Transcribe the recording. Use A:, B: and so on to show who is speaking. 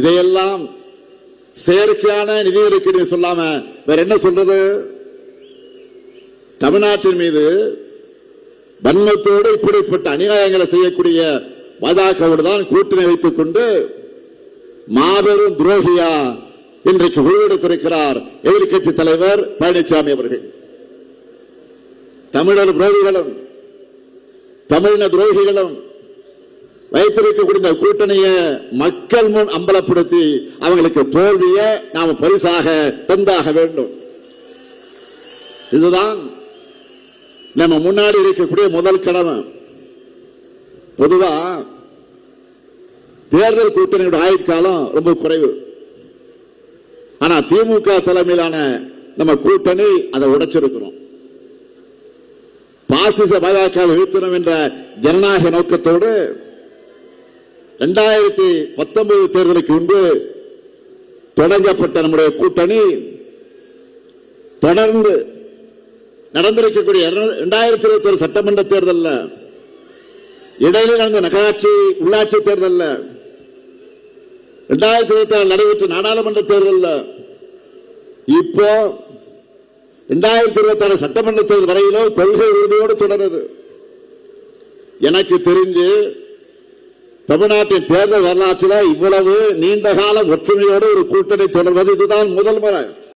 A: இதையெல்லாம் செயற்கையான நிதி ஒதுக்கீடு சொல்லாம வேற என்ன சொல்றது? தமிழ்நாட்டின் மீது வன்மத்தோடு இப்படிப்பட்ட அநியாயங்களை செய்யக்கூடிய பாஜகவோடு தான் கூட்டணி வைத்துக் கொண்டு மாபெரும் துரோகியா இன்றைக்கு உருவெடுத்திருக்கிறார் எதிர்கட்சி தலைவர் பழனிசாமி அவர்கள். தமிழர் துரோகிகளும் தமிழின துரோகிகளும் வைத்திருக்கக்கூடிய கூட்டணியை மக்கள் முன் அம்பலப்படுத்தி அவங்களுக்கு தோல்வியை நாம் பரிசாக தந்தாக வேண்டும். இதுதான் நம்ம முன்னாடி இருக்கக்கூடிய முதல் கடமை. பொதுவா தேர்தல் கூட்டணியோட ஆயுட்காலம் ரொம்ப குறைவு. ஆனா திமுக தலைமையிலான நம்ம கூட்டணி அதை உடைச்சிருக்கிறோம். பாசிச பாஜக வீழ்த்தணும் என்ற ஜனநாயக நோக்கத்தோடு 2019 தேர்தலுக்கு முன்பு தொடங்கப்பட்ட நம்முடைய கூட்டணி தொடர்ந்து நடந்திருக்கக்கூடிய 2021 சட்டமன்ற தேர்தலில், இடையில நடந்த நகராட்சி உள்ளாட்சி தேர்தலில், 2026 நடைபெற்ற நாடாளுமன்ற தேர்தலில், இப்போ 2026 சட்டமன்ற தேர்தல் வரையிலும் கொள்கை உறுதியோடு தொடருது. எனக்கு தெரிஞ்சு தமிழ்நாட்டின் தேர்தல் வரலாற்றில் இவ்வளவு நீண்ட கால ஒற்றுமையோடு ஒரு கூட்டணி தொடர்வது இதுதான் முதல் முறை.